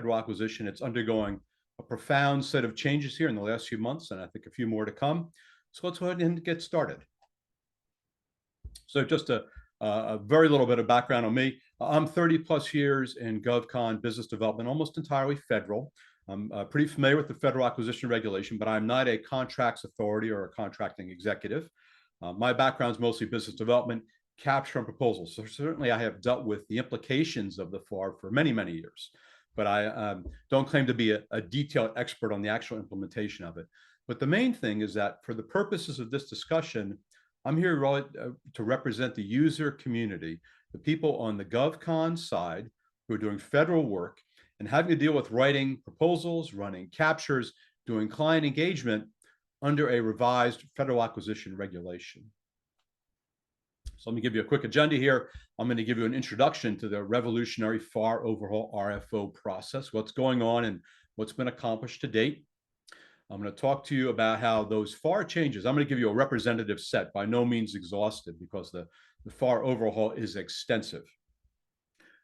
federal acquisition. It's undergoing a profound set of changes here in the last few months, and I think a few more to come. So let's go ahead and get started. So just a very little bit of background on me. I'm 30 plus years in GovCon business development, almost entirely federal. I'm pretty familiar with the federal acquisition regulation, but I'm not a contracts authority or a contracting executive. My background is mostly business development, capture and proposals. So certainly I have dealt with the implications of the FAR for many, many years, but I don't claim to be a detailed expert on the actual implementation of it. But the main thing is that for the purposes of this discussion, I'm here to represent the user community, the people on the GovCon side who are doing federal work and having to deal with writing proposals, running captures, doing client engagement under a revised federal acquisition regulation. So let me give you a quick agenda here. I'm going to give you an introduction to the Revolutionary FAR Overhaul RFO process, what's going on and what's been accomplished to date. I'm going to talk to you about how those FAR changes, I'm going to give you a representative set, by no means exhaustive, because the FAR overhaul is extensive.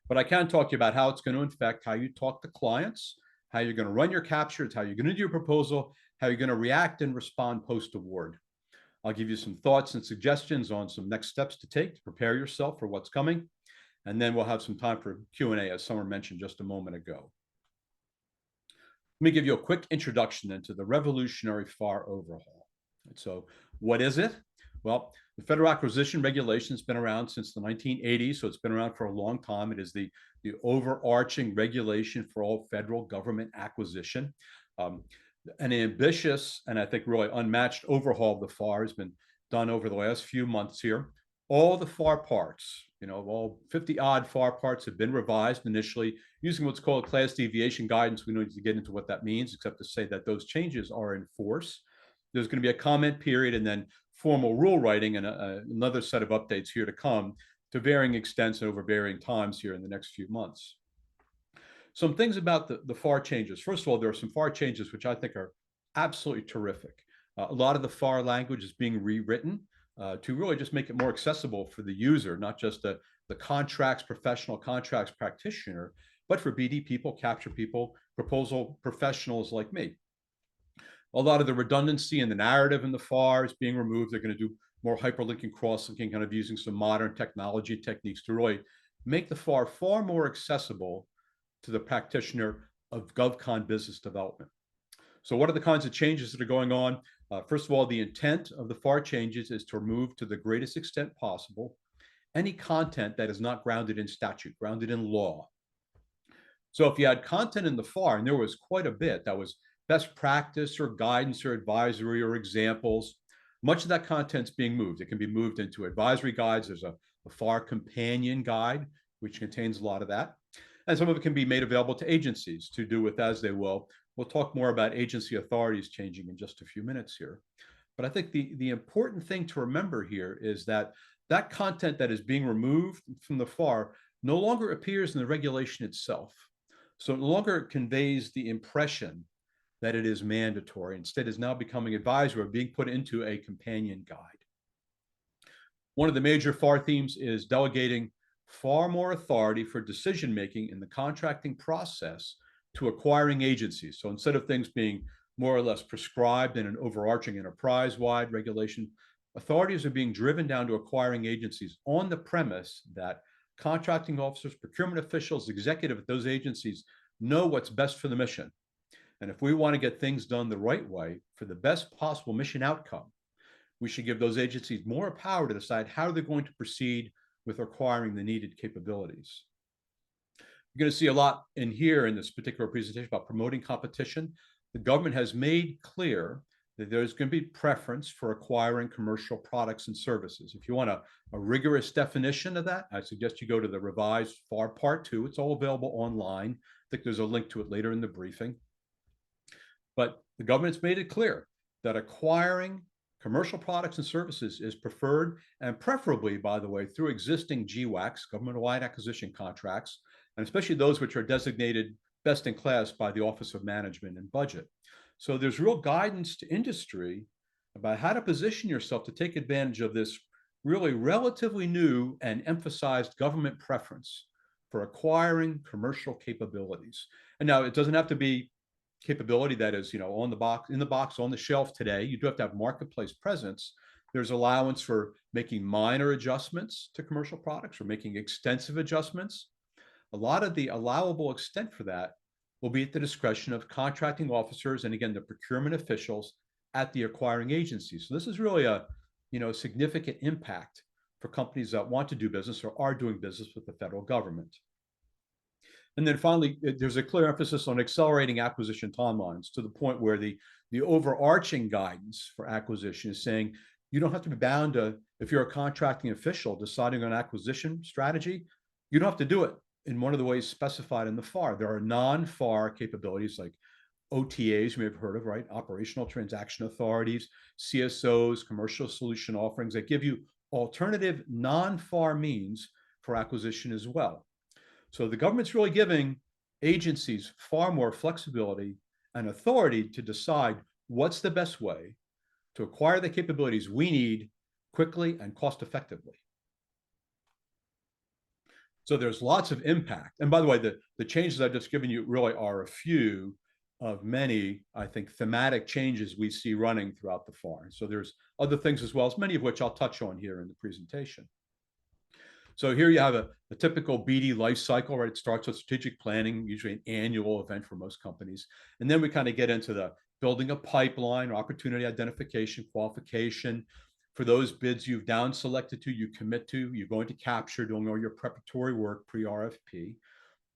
But I can talk to you about how it's going to affect how you talk to clients, how you're going to run your captures, how you're going to do your proposal, how you're going to react and respond post-award. I'll give you some thoughts and suggestions on some next steps to take to prepare yourself for what's coming. And then we'll have some time for Q&A, as Summer mentioned just a moment ago. Let me give you a quick introduction into the Revolutionary FAR Overhaul. So what is it? Well, the Federal Acquisition Regulation has been around since the 1980s, so it's been around for a long time. It is the overarching regulation for all federal government acquisition. An ambitious and I think really unmatched overhaul of the FAR has been done over the last few months here. All the FAR parts, all 50-odd FAR parts have been revised initially using what's called class deviation guidance. We don't need to get into what that means, except to say that those changes are in force. There's going to be a comment period and then formal rule writing and another set of updates here to come to varying extents and over varying times here in the next few months. Some things about the FAR changes. First of all, there are some FAR changes which I think are absolutely terrific. A lot of the FAR language is being rewritten to really just make it more accessible for the user, not just the contracts professional, contracts practitioner, but for BD people, capture people, proposal professionals like me. A lot of the redundancy in the narrative in the FAR is being removed. They're going to do more hyperlinking, cross-linking, kind of using some modern technology techniques to really make the FAR far more accessible to the practitioner of GovCon business development. So what are the kinds of changes that are going on? First of all, the intent of the FAR changes is to remove to the greatest extent possible any content that is not grounded in statute, grounded in law. So if you had content in the FAR, and there was quite a bit, that was best practice or guidance or advisory or examples, much of that content's being moved. It can be moved into advisory guides. There's a FAR companion guide, which contains a lot of that. And some of it can be made available to agencies to do with as they will. We'll talk more about agency authorities changing in just a few minutes here. But I think the important thing to remember here is that that content that is being removed from the FAR no longer appears in the regulation itself. So it no longer conveys the impression that it is mandatory. Instead, is now becoming advisory or being put into a companion guide. One of the major FAR themes is delegating far more authority for decision-making in the contracting process to acquiring agencies. So instead of things being more or less prescribed in an overarching enterprise-wide regulation, authorities are being driven down to acquiring agencies on the premise that contracting officers, procurement officials, executive at those agencies know what's best for the mission. And if we want to get things done the right way for the best possible mission outcome, we should give those agencies more power to decide how they're going to proceed with acquiring the needed capabilities. You're going to see a lot in here in this particular presentation about promoting competition. The government has made clear that there's going to be preference for acquiring commercial products and services. If you want a rigorous definition of that, I suggest you go to the revised FAR Part 2. It's all available online. I think there's a link to it later in the briefing. But the government's made it clear that acquiring commercial products and services is preferred, and preferably, by the way, through existing GWACs, government-wide acquisition contracts, and especially those which are designated best in class by the Office of Management and Budget. So there's real guidance to industry about how to position yourself to take advantage of this really relatively new and emphasized government preference for acquiring commercial capabilities. And now it doesn't have to be capability that is, on the box, in the box, on the shelf today. You do have to have marketplace presence. There's allowance for making minor adjustments to commercial products or making extensive adjustments. A lot of the allowable extent for that will be at the discretion of contracting officers and, again, the procurement officials at the acquiring agency. So this is really a significant impact for companies that want to do business or are doing business with the federal government. And then finally, there's a clear emphasis on accelerating acquisition timelines to the point where the overarching guidance for acquisition is saying you don't have to be bound to, if you're a contracting official deciding on acquisition strategy, you don't have to do it in one of the ways specified in the FAR. There are non-FAR capabilities like OTAs, you may have heard of, right? Operational transaction authorities, CSOs, commercial solution offerings that give you alternative non-FAR means for acquisition as well. So the government's really giving agencies far more flexibility and authority to decide what's the best way to acquire the capabilities we need quickly and cost effectively. So there's lots of impact. And by the way, the changes I've just given you really are a few of many, I think, thematic changes we see running throughout the FAR. So there's other things as well, as many of which I'll touch on here in the presentation. So here you have a typical BD life cycle, right? It starts with strategic planning, usually an annual event for most companies. And then we kind of get into the building a pipeline, opportunity identification, qualification. For those bids you've down selected to, you commit to, you're going to capture, doing all your preparatory work pre-RFP.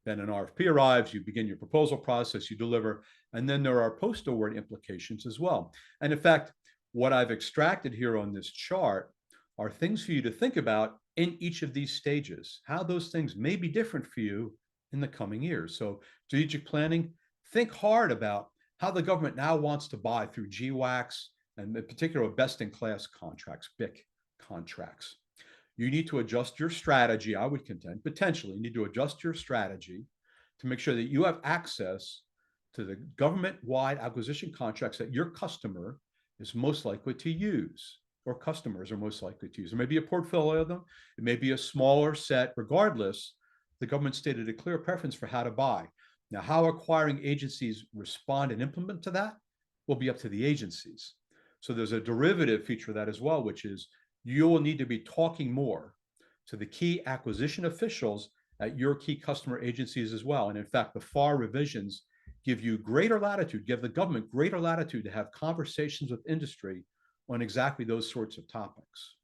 Then an RFP arrives, you begin your proposal process, you deliver, and then there are post-award implications as well. And in fact, what I've extracted here on this chart are things for you to think about in each of these stages, how those things may be different for you in the coming years. So strategic planning, think hard about how the government now wants to buy through GWACs and in particular best-in-class contracts, BIC contracts. You need to adjust your strategy, I would contend, potentially you need to adjust your strategy to make sure that you have access to the government-wide acquisition contracts that your customer is most likely to use, or customers are most likely to use. There may be a portfolio of them, it may be a smaller set. Regardless, the government stated a clear preference for how to buy. Now, how acquiring agencies respond and implement to that will be up to the agencies. So there's a derivative feature of that as well, which is you will need to be talking more to the key acquisition officials at your key customer agencies as well. And in fact, the FAR revisions give you greater latitude, give the government greater latitude to have conversations with industry on exactly those sorts of topics.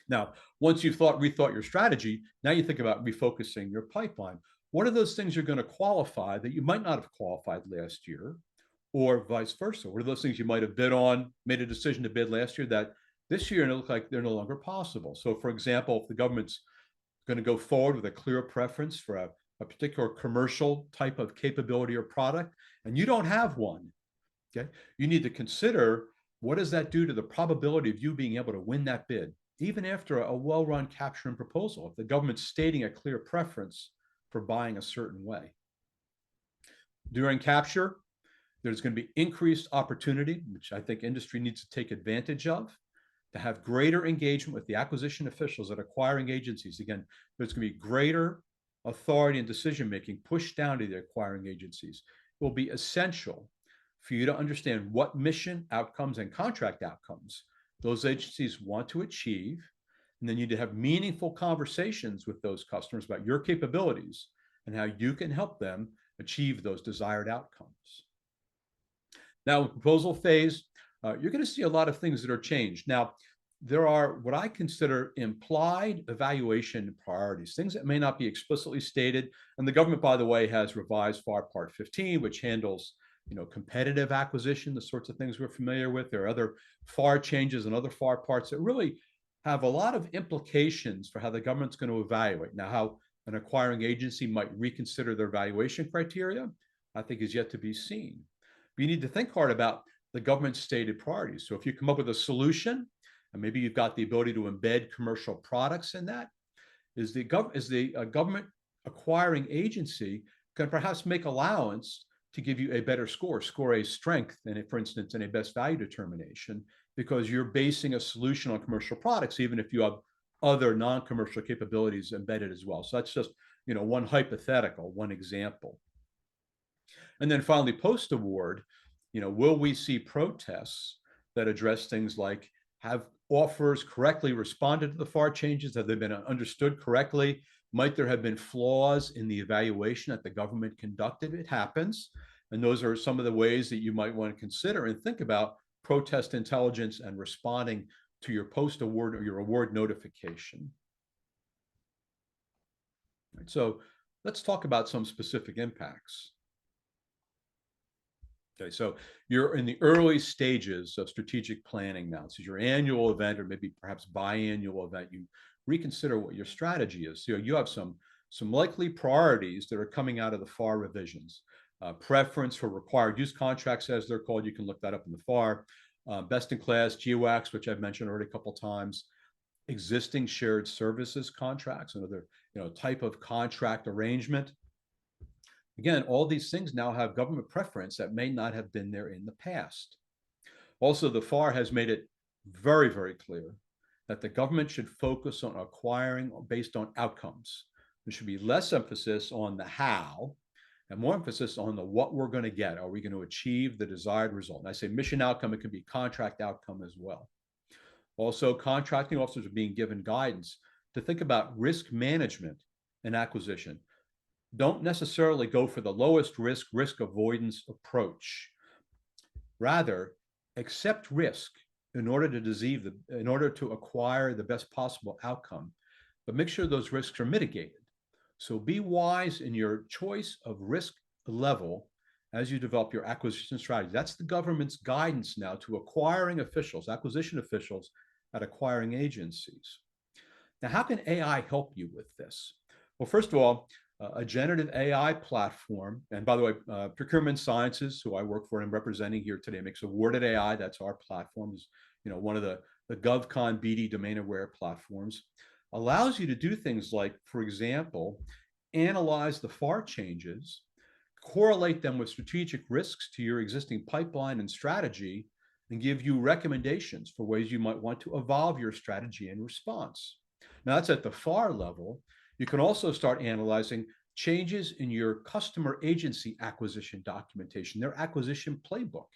Now, once you've rethought your strategy, now you think about refocusing your pipeline. What are those things you're going to qualify that you might not have qualified last year, or vice versa? What are those things you might have bid on, made a decision to bid last year that this year it looks like they're no longer possible? So for example, if the government's going to go forward with a clear preference for a particular commercial type of capability or product, and you don't have one, okay, you need to consider what does that do to the probability of you being able to win that bid, even after a well-run capture and proposal, if the government's stating a clear preference for buying a certain way. During capture, there's going to be increased opportunity, which I think industry needs to take advantage of, to have greater engagement with the acquisition officials at acquiring agencies. Again, there's going to be greater authority and decision-making pushed down to the acquiring agencies. It will be essential for you to understand what mission outcomes and contract outcomes those agencies want to achieve. And then you need to have meaningful conversations with those customers about your capabilities and how you can help them achieve those desired outcomes. Now, in proposal phase, you're going to see a lot of things that are changed. Now, there are what I consider implied evaluation priorities, things that may not be explicitly stated. And the government, by the way, has revised FAR Part 15, which handles competitive acquisition, the sorts of things we're familiar with. There are other FAR changes and other FAR parts that really have a lot of implications for how the government's going to evaluate. Now, how an acquiring agency might reconsider their valuation criteria, I think is yet to be seen. But you need to think hard about the government's stated priorities. So if you come up with a solution, and maybe you've got the ability to embed commercial products in that, is the government acquiring agency can perhaps make allowance to give you a better score a strength, and for instance, in a best value determination, because you're basing a solution on commercial products, even if you have other non-commercial capabilities embedded as well. So that's just one hypothetical, one example. And then finally, post-award, will we see protests that address things like, have offers correctly responded to the FAR changes? Have they been understood correctly? Might there have been flaws in the evaluation that the government conducted? It happens. And those are some of the ways that you might want to consider and think about protest intelligence and responding to your post-award or your award notification. Right, so let's talk about some specific impacts. Okay, so you're in the early stages of strategic planning now. So your annual event, or maybe perhaps biannual event, you reconsider what your strategy is. So you have some likely priorities that are coming out of the FAR revisions. Preference for required use contracts, as they're called. You can look that up in the FAR. Best in class, GWACs, which I've mentioned already a couple of times. Existing shared services contracts, another type of contract arrangement. Again, all these things now have government preference that may not have been there in the past. Also, the FAR has made it very, very clear that the government should focus on acquiring based on outcomes. There should be less emphasis on the how and more emphasis on the what we're going to get. Are we going to achieve the desired result? And I say mission outcome, it could be contract outcome as well. Also, contracting officers are being given guidance to think about risk management and acquisition. Don't necessarily go for the lowest risk avoidance approach. Rather, accept risk in order to acquire the best possible outcome, but make sure those risks are mitigated. So be wise in your choice of risk level as you develop your acquisition strategy. That's the government's guidance now to acquiring officials, acquisition officials at acquiring agencies. Now, how can AI help you with this? Well, first of all, a generative AI platform, and by the way, Procurement Sciences, who I work for and I'm representing here today, makes Awarded AI. That's our platform. Is one of the GovCon BD domain-aware platforms. Allows you to do things like, for example, analyze the FAR changes, correlate them with strategic risks to your existing pipeline and strategy, and give you recommendations for ways you might want to evolve your strategy in response. Now, that's at the FAR level. You can also start analyzing changes in your customer agency acquisition documentation, their acquisition playbook.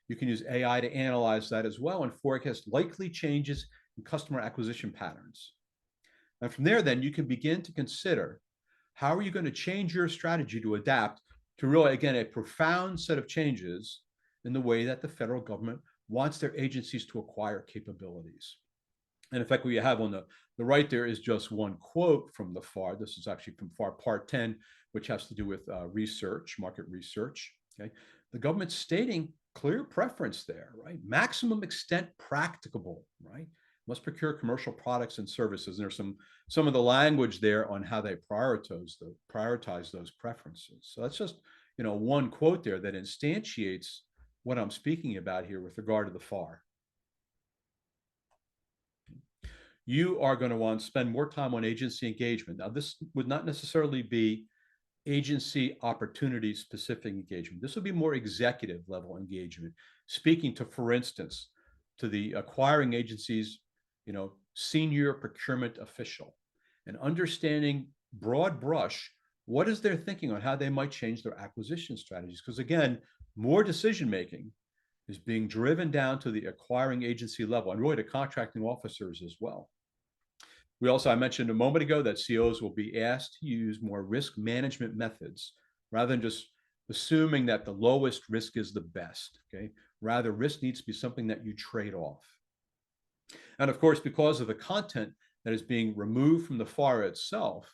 You can use AI to analyze that as well and forecast likely changes in customer acquisition patterns. And from there, then, you can begin to consider how are you going to change your strategy to adapt to really, again, a profound set of changes in the way that the federal government wants their agencies to acquire capabilities. And in fact, what you have on the right there is just one quote from the FAR. This is actually from FAR Part 10, which has to do with research, market research. Okay, the government's stating clear preference there, right? Maximum extent practicable, right? Must procure commercial products and services. And there's some of the language there on how they prioritize those preferences. So that's just one quote there that instantiates what I'm speaking about here with regard to the FAR. You are going to want to spend more time on agency engagement. Now, this would not necessarily be agency opportunity specific engagement. This would be more executive level engagement, speaking to, for instance, to the acquiring agency's senior procurement official and understanding broad brush, what is their thinking on how they might change their acquisition strategies? Because again, more decision making is being driven down to the acquiring agency level and really to contracting officers as well. We also, I mentioned a moment ago that COs will be asked to use more risk management methods rather than just assuming that the lowest risk is the best. Okay, rather risk needs to be something that you trade off. And of course, because of the content that is being removed from the FAR itself,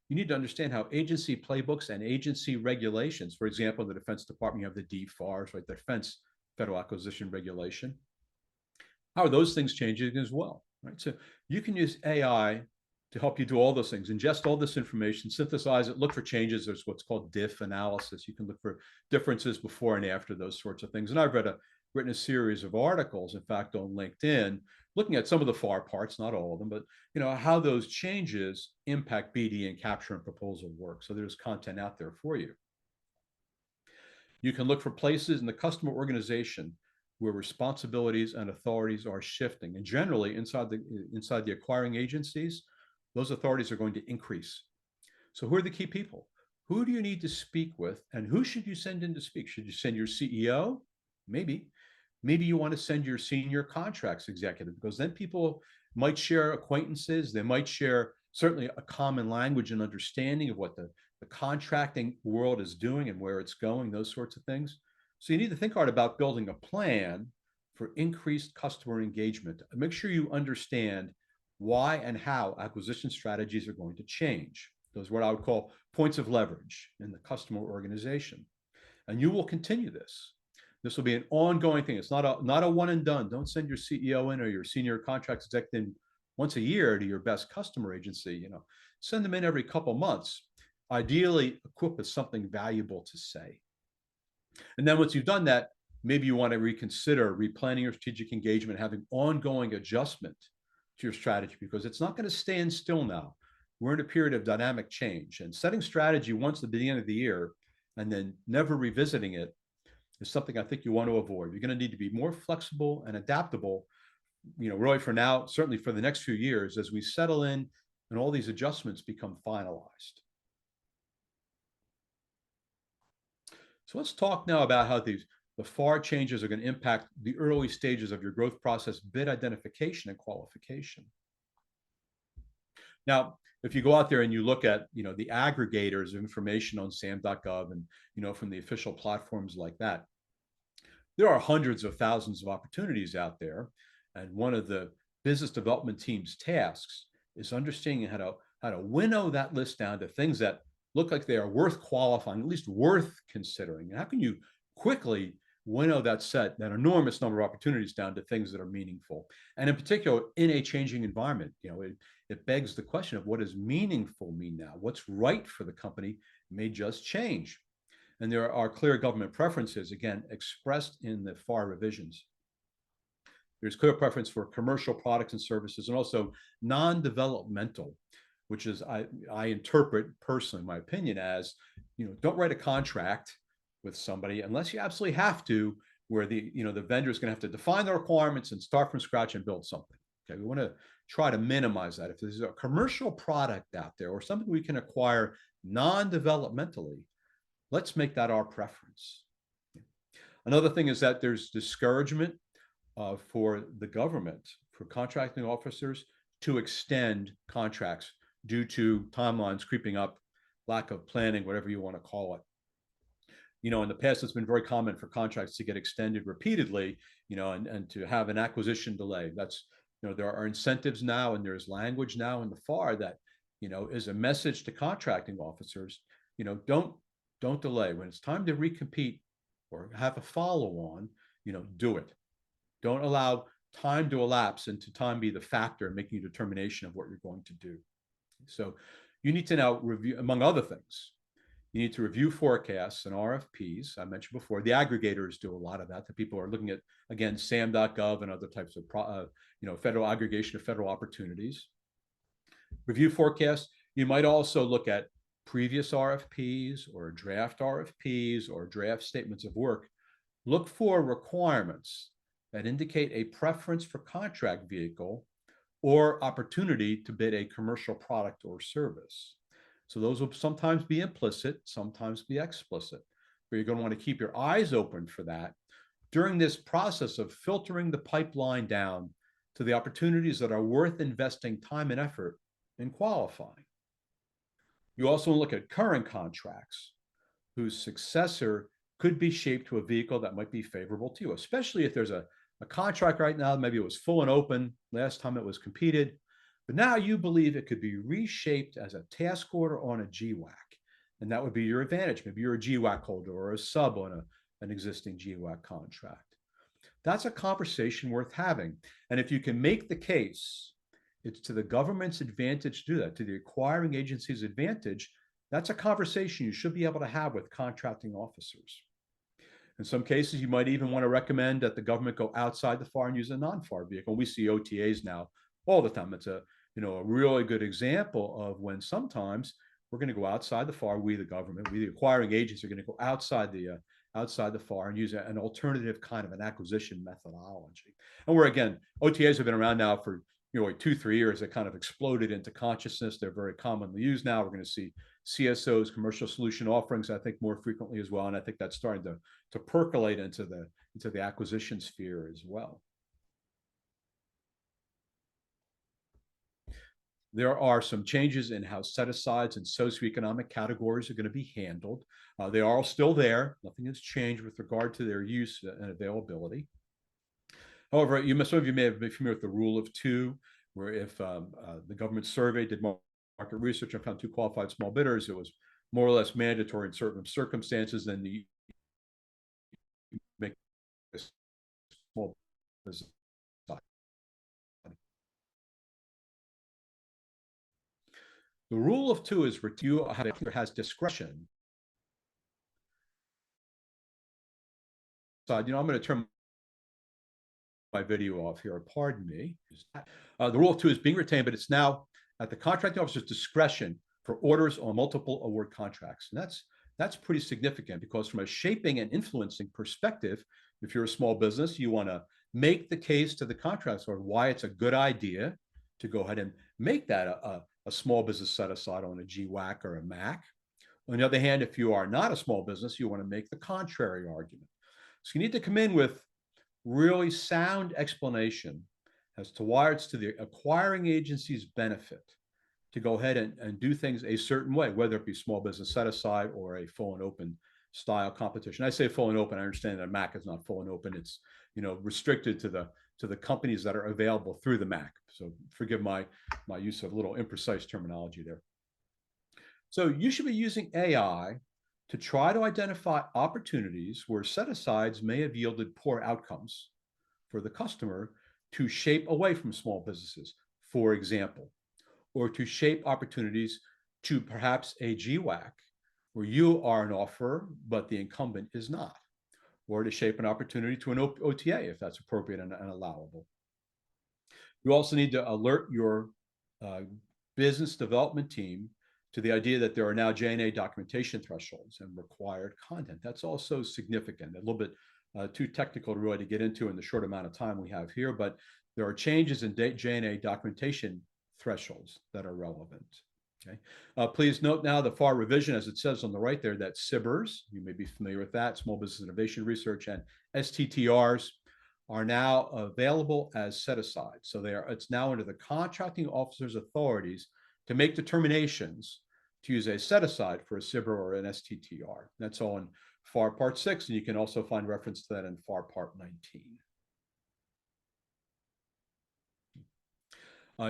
you need to understand how agency playbooks and agency regulations, for example, in the Defense Department, you have the DFARS, right, the Defense Federal Acquisition Regulation. How are those things changing as well, right? So you can use AI to help you do all those things, ingest all this information, synthesize it, look for changes. There's what's called diff analysis. You can look for differences before and after those sorts of things. And I've written a series of articles, in fact, on LinkedIn, looking at some of the FAR parts, not all of them, but how those changes impact BD and capture and proposal work. So there's content out there for you. You can look for places in the customer organization where responsibilities and authorities are shifting. And generally, inside the acquiring agencies, those authorities are going to increase. So who are the key people? Who do you need to speak with, and who should you send in to speak? Should you send your CEO? Maybe. Maybe you want to send your senior contracts executive, because then people might share acquaintances. They might share certainly a common language and understanding of what the contracting world is doing and where it's going, those sorts of things. So you need to think hard about building a plan for increased customer engagement. Make sure you understand why and how acquisition strategies are going to change. Those are what I would call points of leverage in the customer organization. And you will continue this. This will be an ongoing thing. It's not a one and done. Don't send your CEO in or your senior contracts executive once a year to your best customer agency. Send them in every couple of months. Ideally, equipped with something valuable to say. And then once you've done that, maybe you want to reconsider replanning your strategic engagement, having ongoing adjustment to your strategy, because it's not going to stand still now. We're in a period of dynamic change, and setting strategy once at the beginning of the year and then never revisiting it is something I think you want to avoid. You're going to need to be more flexible and adaptable, really for now, certainly for the next few years, as we settle in and all these adjustments become finalized. So let's talk now about how the FAR changes are going to impact the early stages of your growth process, bid identification and qualification. Now, if you go out there and you look at, the aggregators of information on sam.gov and, from the official platforms like that, there are hundreds of thousands of opportunities out there. And one of the business development team's tasks is understanding how to winnow that list down to things that look like they are worth qualifying, at least worth considering. And how can you quickly winnow that enormous number of opportunities down to things that are meaningful? And in particular, in a changing environment, it begs the question of what does meaningful mean now? What's right for the company may just change. And there are clear government preferences, again, expressed in the FAR revisions. There's clear preference for commercial products and services, and also non-developmental, which is I interpret personally, my opinion, as, don't write a contract with somebody unless you absolutely have to, where the vendor is going to have to define the requirements and start from scratch and build something. Okay, we want to try to minimize that. If there's a commercial product out there or something we can acquire non-developmentally, let's make that our preference. Another thing is that there's discouragement for the government, for contracting officers to extend contracts due to timelines creeping up, lack of planning, whatever you want to call it. In the past, it's been very common for contracts to get extended repeatedly, and to have an acquisition delay. That's, there are incentives now, and there's language now in the FAR that, is a message to contracting officers, don't delay. When it's time to recompete or have a follow-on, do it. Don't allow time to elapse and to time be the factor in making a determination of what you're going to do. So you need to now review, among other things, you need to review forecasts and RFPs. I mentioned before, the aggregators do a lot of that. The people are looking at, again, sam.gov and other types of, federal aggregation of federal opportunities. Review forecasts. You might also look at previous RFPs or draft RFPs or draft statements of work. Look for requirements that indicate a preference for contract vehicle or opportunity to bid a commercial product or service. So those will sometimes be implicit, sometimes be explicit, but you're going to want to keep your eyes open for that during this process of filtering the pipeline down to the opportunities that are worth investing time and effort in qualifying. You also look at current contracts whose successor could be shaped to a vehicle that might be favorable to you, especially if there's a contract right now, maybe it was full and open last time it was competed, but now you believe it could be reshaped as a task order on a GWAC, and that would be your advantage. Maybe you're a GWAC holder or a sub on an existing GWAC contract. That's a conversation worth having. And if you can make the case, it's to the government's advantage to do that, to the acquiring agency's advantage, that's a conversation you should be able to have with contracting officers. In some cases, you might even want to recommend that the government go outside the FAR and use a non-FAR vehicle. We see OTAs now all the time. It's a really good example of when sometimes we're going to go outside the FAR. We, the government, we, the acquiring agents, are going to go outside the FAR and use an alternative kind of an acquisition methodology. And where, again, OTAs have been around now for like 2-3 years. They kind of exploded into consciousness. They're very commonly used now. We're going to see CSOs, commercial solution offerings, I think more frequently as well. And I think that's starting to percolate into the acquisition sphere as well. There are some changes in how set-asides and socioeconomic categories are going to be handled. They are all still there. Nothing has changed with regard to their use and availability. However, some of you may have been familiar with the rule of two, where if the government survey did market research and found two qualified small bidders, it was more or less mandatory in certain circumstances, then you make a small business. The rule of two is review has discretion. So, I'm going to turn my video off here. Pardon me. The rule of two is being retained, but it's now at the contracting officer's discretion for orders on multiple award contracts. And that's pretty significant, because from a shaping and influencing perspective, if you're a small business, you want to make the case to the contractor why it's a good idea to go ahead and make that a small business set aside on a GWAC or a MAC. On the other hand, if you are not a small business, you want to make the contrary argument. So you need to come in with really sound explanation as to why it's to the acquiring agency's benefit to go ahead and do things a certain way, whether it be small business set aside or a full and open style competition. I say full and open. I understand that a MAC is not full and open. It's restricted to the companies that are available through the MAC. So forgive my use of a little imprecise terminology there. So you should be using AI to try to identify opportunities where set-asides may have yielded poor outcomes for the customer to shape away from small businesses, for example, or to shape opportunities to perhaps a GWAC where you are an offerer, but the incumbent is not, or to shape an opportunity to an OTA if that's appropriate and allowable. You also need to alert your business development team to the idea that there are now J&A documentation thresholds and required content. That's also significant, a little bit too technical to really to get into in the short amount of time we have here, but there are changes in J&A documentation thresholds that are relevant. Okay. Please note now the FAR revision, as it says on the right there, that SBIRs, you may be familiar with that, Small Business Innovation Research, and STTRs are now available as set-aside. So it's now under the contracting officer's authorities to make determinations to use a set-aside for a SBIR or an STTR. That's all in FAR Part 6, and you can also find reference to that in FAR Part 19.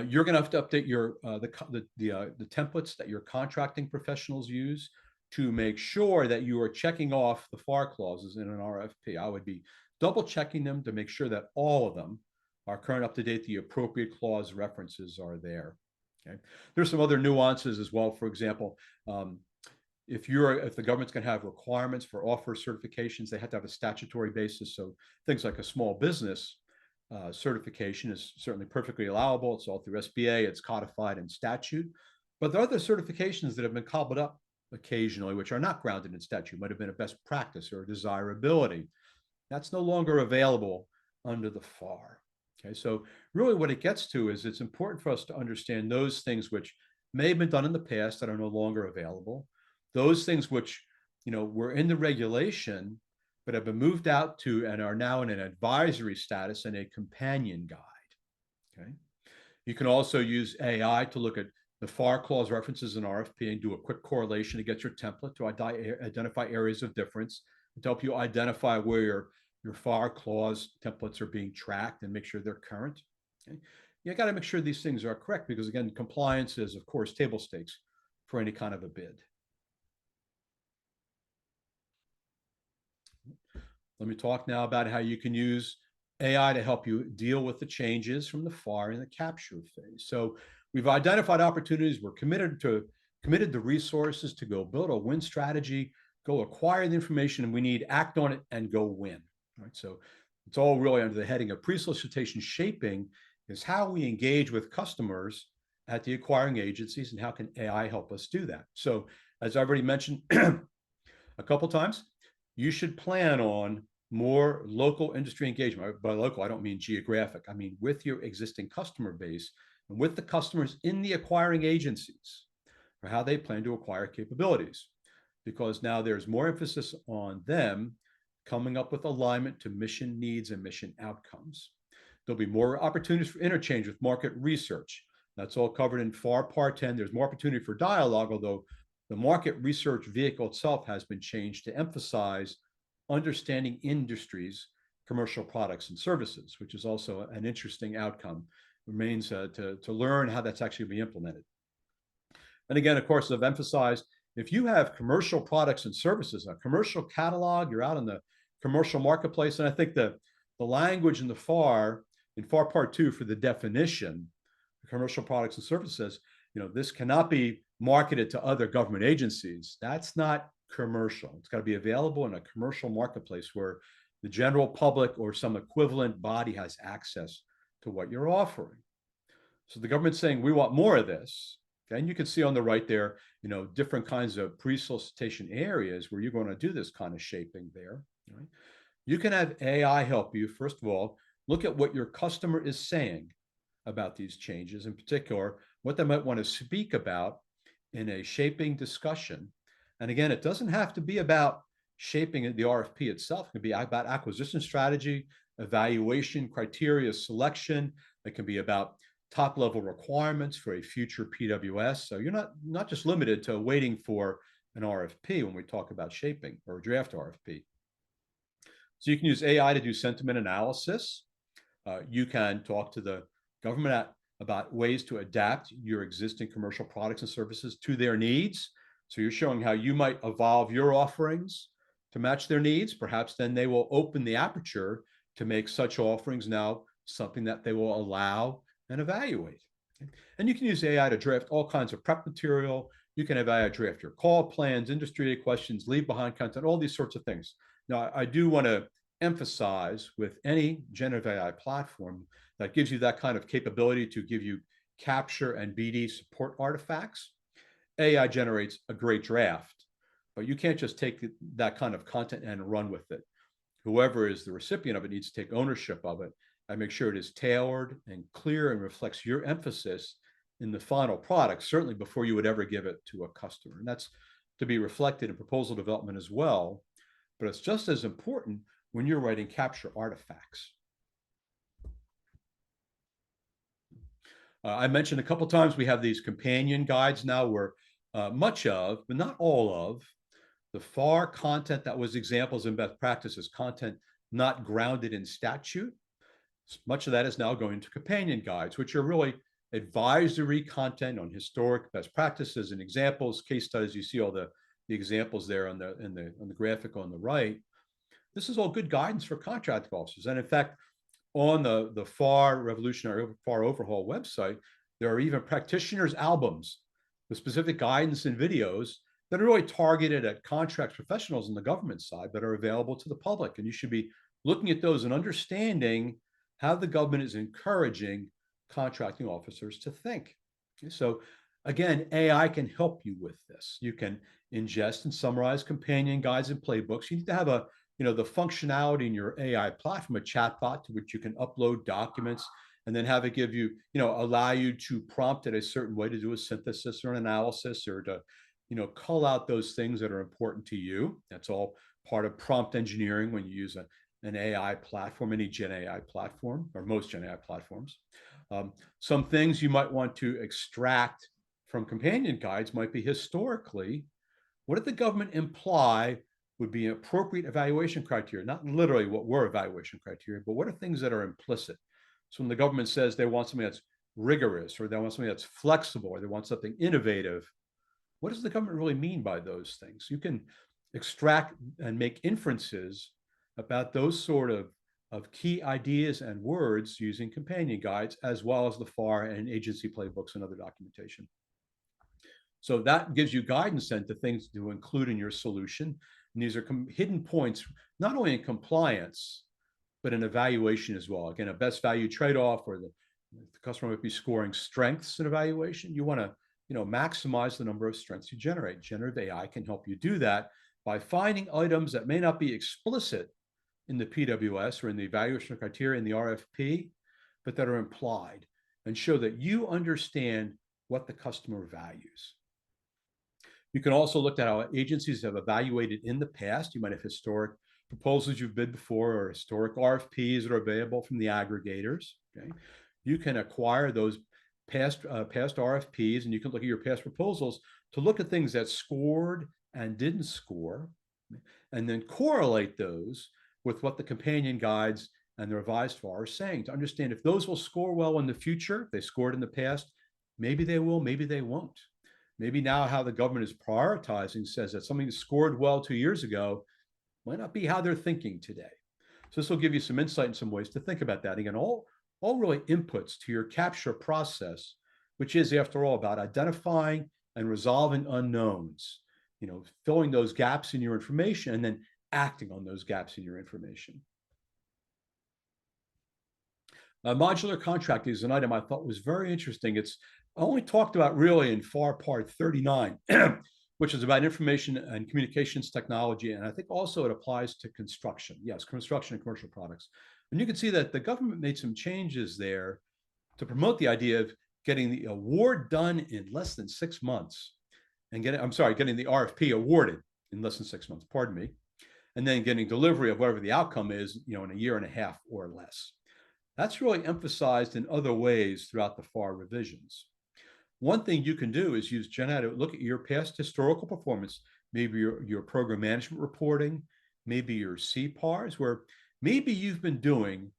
You're going to have to update your the templates that your contracting professionals use to make sure that you are checking off the FAR clauses in an RFP. I would be double checking them to make sure that all of them are current, up to date, the appropriate clause references are there. Okay. There's some other nuances as well. For example, if the government's going to have requirements for offer certifications, they have to have a statutory basis. So things like a small business certification is certainly perfectly allowable. It's all through SBA. It's codified in statute. But there are other certifications that have been cobbled up occasionally, which are not grounded in statute, might have been a best practice or a desirability. That's no longer available under the FAR. Okay, so really what it gets to is it's important for us to understand those things which may have been done in the past that are no longer available, those things which were in the regulation but have been moved out to and are now in an advisory status and a companion guide. Okay, you can also use AI to look at the FAR clause references in RFP and do a quick correlation to get your template to identify areas of difference and to help you identify where your FAR clause templates are being tracked and make sure they're current. Okay? You got to make sure these things are correct because, again, compliance is, of course, table stakes for any kind of a bid. Let me talk now about how you can use AI to help you deal with the changes from the FAR and the capture phase. So we've identified opportunities. We're committed the resources to go build a win strategy, go acquire the information, and we need act on it and go win. Right? So it's all really under the heading of pre-solicitation shaping is how we engage with customers at the acquiring agencies and how can AI help us do that. So as I've already mentioned a couple times, you should plan on more local industry engagement. By local, I don't mean geographic. I mean with your existing customer base and with the customers in the acquiring agencies. for how they plan to acquire capabilities, because now there's more emphasis on them coming up with alignment to mission needs and mission outcomes. There'll be more opportunities for interchange with market research. That's all covered in FAR Part 10. There's more opportunity for dialogue, although the market research vehicle itself has been changed to emphasize understanding industries, commercial products and services, which is also an interesting outcome. It remains to learn how that's actually going to be implemented. And again, of course, I've emphasized, if you have commercial products and services, a commercial catalog, you're out in the commercial marketplace. And I think the language in FAR Part 2 for the definition, commercial products and services, this cannot be marketed to other government agencies. That's not commercial. It's got to be available in a commercial marketplace where the general public or some equivalent body has access to what you're offering. So the government's saying, we want more of this. Okay? And you can see on the right there, different kinds of pre-solicitation areas where you're going to do this kind of shaping there. Right? You can have AI help you, first of all, look at what your customer is saying about these changes, in particular, what they might want to speak about in a shaping discussion. And again, it doesn't have to be about shaping the RFP itself. It can be about acquisition strategy, evaluation, criteria, selection. It can be about top-level requirements for a future PWS. So you're not just limited to waiting for an RFP when we talk about shaping or a draft RFP. So you can use AI to do sentiment analysis. You can talk to the government about ways to adapt your existing commercial products and services to their needs. So you're showing how you might evolve your offerings to match their needs. Perhaps then they will open the aperture to make such offerings now something that they will allow and evaluate. And you can use AI to draft all kinds of prep material. You can have AI draft your call plans, industry questions, leave behind content, all these sorts of things. Now, I do want to emphasize with any generative AI platform that gives you that kind of capability to give you capture and BD support artifacts. AI generates a great draft, but you can't just take that kind of content and run with it. Whoever is the recipient of it needs to take ownership of it and make sure it is tailored and clear and reflects your emphasis in the final product, certainly before you would ever give it to a customer. And that's to be reflected in proposal development as well, but it's just as important when you're writing capture artifacts. I mentioned a couple times we have these companion guides now where much of, but not all of, the FAR content that was examples and best practices, content not grounded in statute, much of that is now going to companion guides, which are really advisory content on historic best practices and examples, case studies. You see all the examples there on the graphic on the right. This is all good guidance for contract officers. And in fact, on the FAR Revolutionary FAR Overhaul website, there are even practitioners' albums with specific guidance and videos that are really targeted at contracts professionals on the government side that are available to the public. And you should be looking at those and understanding how the government is encouraging contracting officers to think. So again, AI can help you with this. You can ingest and summarize companion guides and playbooks. You need to have the functionality in your AI platform, a chatbot to which you can upload documents and then have it give you, allow you to prompt it a certain way to do a synthesis or an analysis or to, cull out those things that are important to you. That's all part of prompt engineering when you use an AI platform, any Gen AI platform, or most Gen AI platforms. Some things you might want to extract from companion guides might be historically, what did the government imply would be appropriate evaluation criteria? Not literally what were evaluation criteria, but what are things that are implicit? So when the government says they want something that's rigorous, or they want something that's flexible, or they want something innovative, what does the government really mean by those things? You can extract and make inferences about those sort of key ideas and words using companion guides, as well as the FAR and agency playbooks and other documentation. So that gives you guidance then to things to include in your solution. And these are hidden points, not only in compliance, but in evaluation as well. Again, a best value trade-off, or the customer might be scoring strengths in evaluation. You want to maximize the number of strengths you generate. Generative AI can help you do that by finding items that may not be explicit in the PWS or in the evaluation criteria in the RFP, but that are implied, and show that you understand what the customer values. You can also look at how agencies have evaluated in the past. You might have historic proposals you've bid before or historic RFPs that are available from the aggregators. Okay, you can acquire those past RFPs, and you can look at your past proposals to look at things that scored and didn't score, and then correlate those with what the companion guides and the revised FAR are saying to understand if those will score well in the future. If they scored in the past, maybe they will, maybe they won't. Maybe now how the government is prioritizing says that something that scored well 2 years ago might not be how they're thinking today. So this will give you some insight and some ways to think about that. Again, all really inputs to your capture process, which is, after all, about identifying and resolving unknowns, filling those gaps in your information and then acting on those gaps in your information. Modular contracting is an item I thought was very interesting. It's only talked about really in FAR Part 39, which is about information and communications technology. And I think also it applies to construction. Yes, construction and commercial products. And you can see that the government made some changes there to promote the idea of getting the award done in less than 6 months and getting the RFP awarded in less than 6 months, pardon me, and then getting delivery of whatever the outcome is, in a year and a half or less. That's really emphasized in other ways throughout the FAR revisions. One thing you can do is use Gen AI to look at your past historical performance, maybe your program management reporting, maybe your CPARs, where maybe you've been doing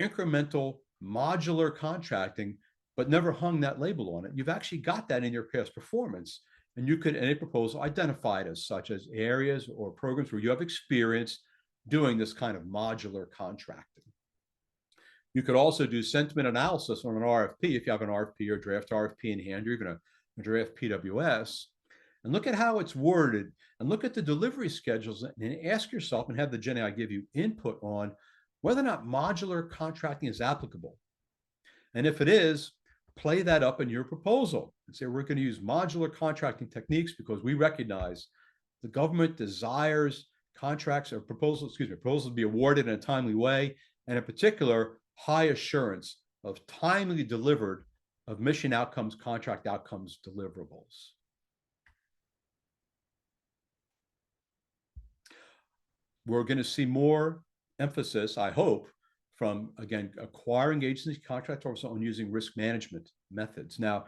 incremental modular contracting, but never hung that label on it. You've actually got that in your past performance, and you could, in a proposal, identify it as such as areas or programs where you have experience doing this kind of modular contracting. You could also do sentiment analysis on an RFP if you have an RFP or draft RFP in hand, or even a draft PWS, and look at how it's worded and look at the delivery schedules and ask yourself and have the Gen AI give you input on whether or not modular contracting is applicable. And if it is, play that up in your proposal and say, we're going to use modular contracting techniques because we recognize the government desires proposals to be awarded in a timely way, and in particular, high assurance of timely delivered of mission outcomes, contract outcomes, deliverables. We're going to see more emphasis, I hope, from, again, acquiring agency contract officers on using risk management methods. Now,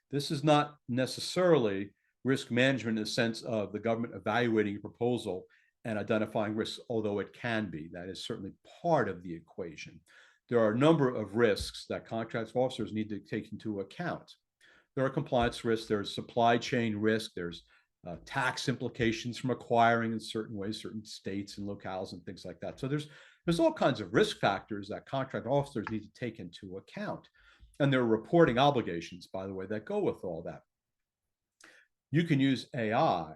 this is not necessarily risk management in the sense of the government evaluating a proposal and identifying risks, although it can be. That is certainly part of the equation. There are a number of risks that contract officers need to take into account. There are compliance risks, there's supply chain risk, there's tax implications from acquiring in certain ways, certain states and locales and things like that. So there's all kinds of risk factors that contract officers need to take into account. And there are reporting obligations, by the way, that go with all that. You can use AI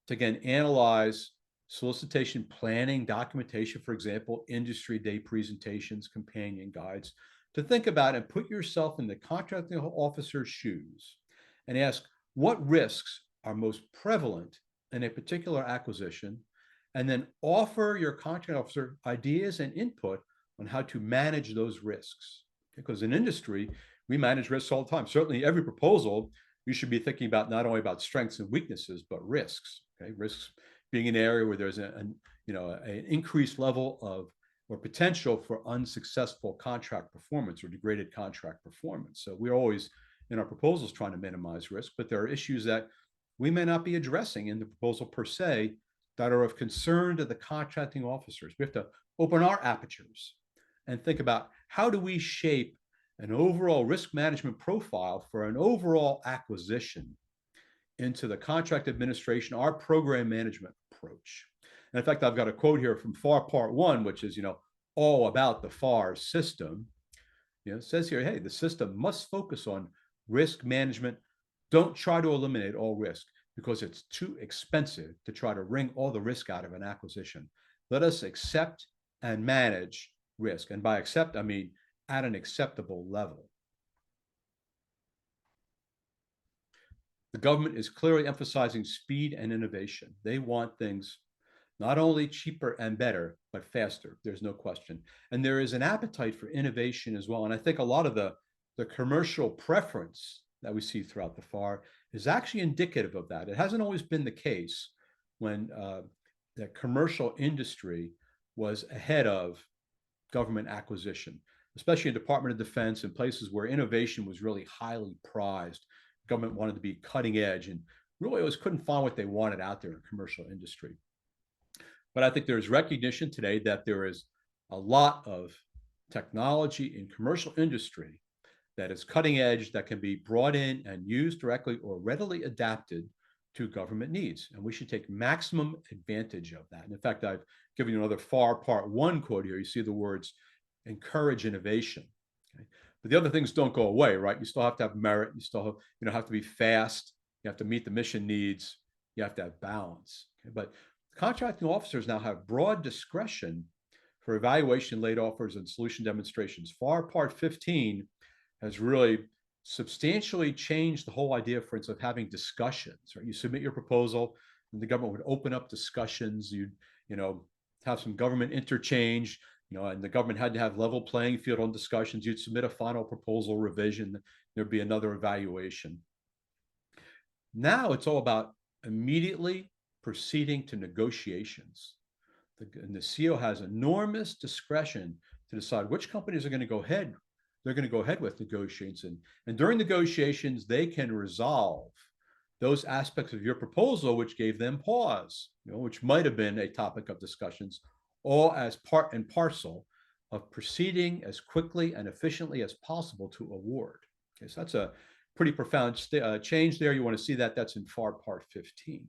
to, again, analyze solicitation planning, documentation, for example, industry day presentations, companion guides, to think about and put yourself in the contracting officer's shoes and ask what risks are most prevalent in a particular acquisition, and then offer your contract officer ideas and input on how to manage those risks. Because in industry, we manage risks all the time. Certainly every proposal, you should be thinking about not only about strengths and weaknesses, but risks. Okay, risks being an area where there's an increased level of or potential for unsuccessful contract performance or degraded contract performance. So we're always in our proposals trying to minimize risk, but there are issues that we may not be addressing in the proposal per se that are of concern to the contracting officers. We have to open our apertures and think about how do we shape an overall risk management profile for an overall acquisition into the contract administration, our program management approach. And in fact, I've got a quote here from FAR Part 1, which is, all about the FAR system. It says here, hey, the system must focus on risk management. Don't try to eliminate all risk because it's too expensive to try to wring all the risk out of an acquisition. Let us accept and manage risk. And by accept, I mean at an acceptable level. The government is clearly emphasizing speed and innovation. They want things not only cheaper and better, but faster. There's no question. And there is an appetite for innovation as well. And I think a lot of the commercial preference that we see throughout the FAR is actually indicative of that. It hasn't always been the case when the commercial industry was ahead of government acquisition, especially in Department of Defense and places where innovation was really highly prized. Government wanted to be cutting edge and really always couldn't find what they wanted out there in commercial industry. But I think there's recognition today that there is a lot of technology in commercial industry that is cutting edge, that can be brought in and used directly or readily adapted to government needs. And we should take maximum advantage of that. And in fact, I've given you another FAR Part 1 quote here. You see the words encourage innovation. Okay? But the other things don't go away, right? You still have to have merit. You still have to be fast. You have to meet the mission needs. You have to have balance. Okay? But contracting officers now have broad discretion for evaluation, late offers, and solution demonstrations. FAR Part 15 has really substantially changed the whole idea, for instance, of having discussions. Right? You submit your proposal, and the government would open up discussions. You'd have some government interchange, and the government had to have level playing field on discussions. You'd submit a final proposal revision. There'd be another evaluation. Now it's all about immediately proceeding to negotiations. And the CO has enormous discretion to decide which companies are going to go ahead. They're going to go ahead with negotiations. And during negotiations, they can resolve those aspects of your proposal which gave them pause, which might have been a topic of discussions, all as part and parcel of proceeding as quickly and efficiently as possible to award. Okay, so that's a pretty profound change there. You want to see that. That's in FAR Part 15.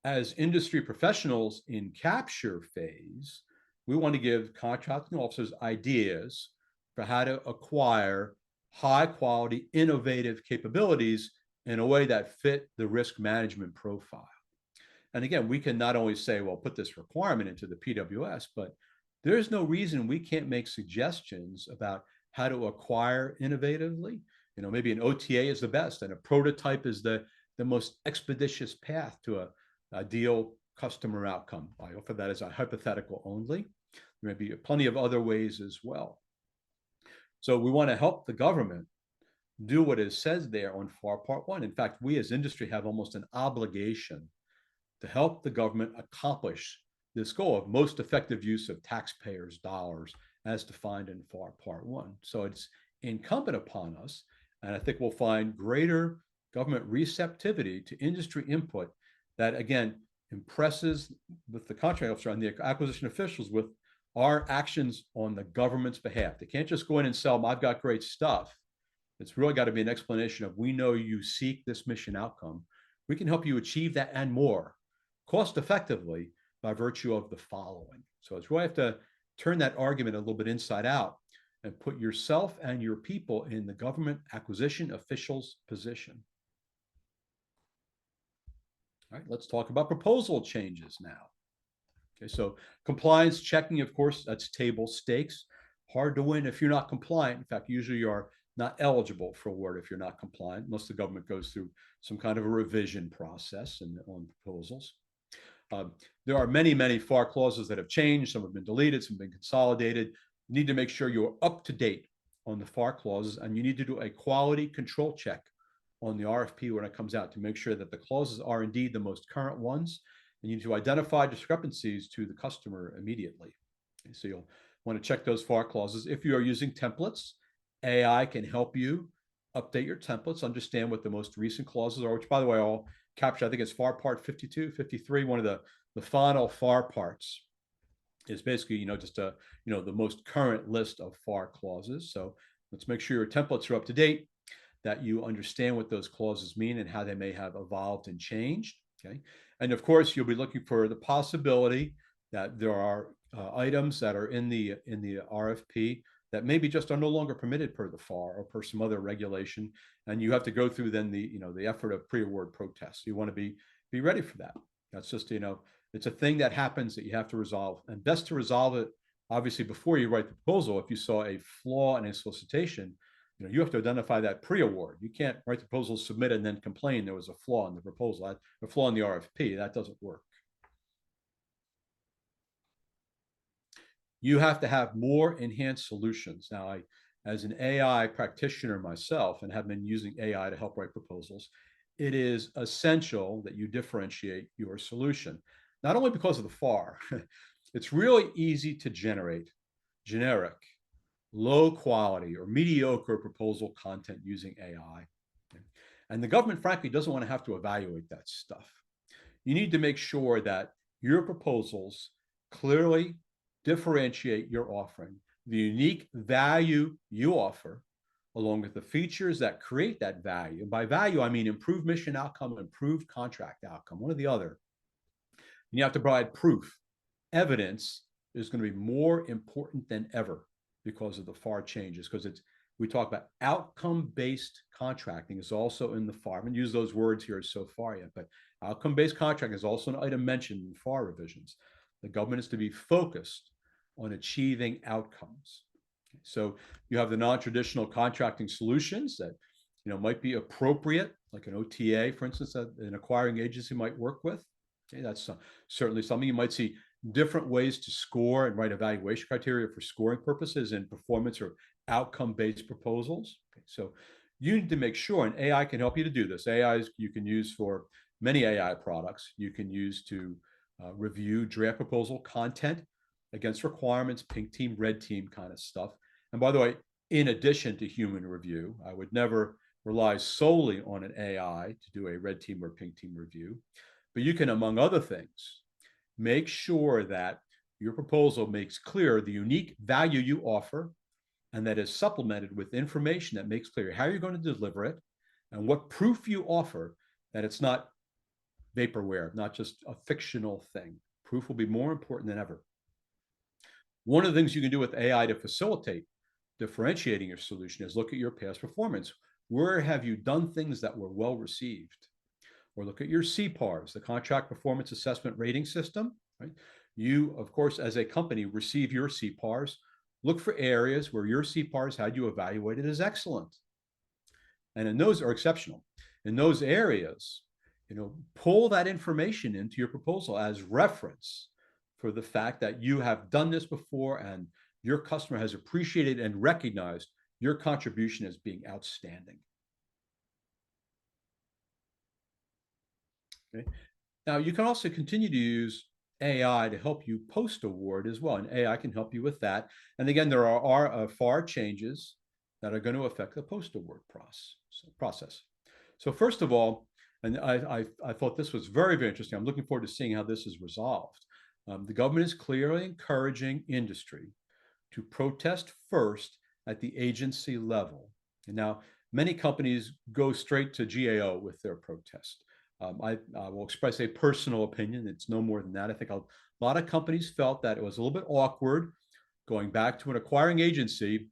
As industry professionals in capture phase, we want to give contracting officers ideas for how to acquire high quality, innovative capabilities in a way that fit the risk management profile. And again, we can not only say, well, put this requirement into the PWS, but there's no reason we can't make suggestions about how to acquire innovatively. Maybe an OTA is the best, and a prototype is the most expeditious path to a ideal customer outcome. I offer that as a hypothetical only. There may be plenty of other ways as well. So we want to help the government do what it says there on FAR Part 1. In fact, we as industry have almost an obligation to help the government accomplish this goal of most effective use of taxpayers' dollars as defined in FAR Part 1. So it's incumbent upon us, and I think we'll find greater government receptivity to industry input that, again, impresses with the contract officer and the acquisition officials with our actions on the government's behalf. They can't just go in and sell them, I've got great stuff. It's really got to be an explanation of, we know you seek this mission outcome. We can help you achieve that and more cost effectively by virtue of the following. So it's really have to turn that argument a little bit inside out and put yourself and your people in the government acquisition official's position. All right, let's talk about proposal changes now. Okay, so compliance checking, of course, that's table stakes. Hard to win if you're not compliant. In fact, usually you are not eligible for award if you're not compliant, unless the government goes through some kind of a revision process on proposals. There are many, many FAR clauses that have changed. Some have been deleted, some have been consolidated. You need to make sure you're up to date on the FAR clauses, and you need to do a quality control check on the RFP when it comes out to make sure that the clauses are indeed the most current ones. And you need to identify discrepancies to the customer immediately. Okay, so you'll want to check those FAR clauses. If you are using templates, AI can help you update your templates, understand what the most recent clauses are, which, by the way, I'll capture. I think it's FAR Part 52, 53. One of the final FAR parts is basically, just the most current list of FAR clauses. So let's make sure your templates are up to date, that you understand what those clauses mean and how they may have evolved and changed. Okay. And of course, you'll be looking for the possibility that there are items that are in the RFP that maybe just are no longer permitted per the FAR or per some other regulation, and you have to go through then the effort of pre-award protests. You want to be ready for that. That's just it's a thing that happens that you have to resolve, and best to resolve it obviously before you write the proposal. If you saw a flaw in a solicitation, you have to identify that pre-award. You can't write the proposal, submit it, and then complain there was a flaw in the proposal, a flaw in the RFP. That doesn't work. You have to have more enhanced solutions. Now, I as an AI practitioner myself and have been using AI to help write proposals, it is essential that you differentiate your solution, not only because of the FAR. It's really easy to generate generic, low quality, or mediocre proposal content using AI. And the government, frankly, doesn't want to have to evaluate that stuff. You need to make sure that your proposals clearly differentiate your offering, the unique value you offer, along with the features that create that value. And by value, I mean improved mission outcome, improved contract outcome, one or the other. And you have to provide proof. Evidence is going to be more important than ever because of the FAR changes, because we talk about outcome-based contracting is also in the FAR. I haven't used those words here so far yet, but outcome-based contracting is also an item mentioned in FAR revisions. The government is to be focused on achieving outcomes. So you have the non-traditional contracting solutions that might be appropriate, like an OTA, for instance, that an acquiring agency might work with. Okay, that's certainly something. You might see different ways to score and write evaluation criteria for scoring purposes in performance or outcome-based proposals. Okay, so you need to make sure, and AI can help you to do this. AI you can use for many AI products. You can use to review draft proposal content against requirements, pink team, red team kind of stuff. And by the way, in addition to human review, I would never rely solely on an AI to do a red team or pink team review. But you can, among other things, make sure that your proposal makes clear the unique value you offer, and that is supplemented with information that makes clear how you're going to deliver it and what proof you offer that it's not vaporware, not just a fictional thing. Proof will be more important than ever. One of the things you can do with AI to facilitate differentiating your solution is look at your past performance. Where have you done things that were well received? Or look at your CPARs, the Contract Performance Assessment Rating System. Right? You, of course, as a company, receive your CPARs. Look for areas where your CPARs had you evaluated as excellent. And in those are exceptional. In those areas, pull that information into your proposal as reference for the fact that you have done this before and your customer has appreciated and recognized your contribution as being outstanding. Okay. Now, you can also continue to use AI to help you post-award as well, and AI can help you with that. And again, there are FAR changes that are going to affect the post-award process. So first of all, and I thought this was very, very interesting. I'm looking forward to seeing how this is resolved. The government is clearly encouraging industry to protest first at the agency level. And now, many companies go straight to GAO with their protest. I will express a personal opinion. It's no more than that. I think a lot of companies felt that it was a little bit awkward going back to an acquiring agency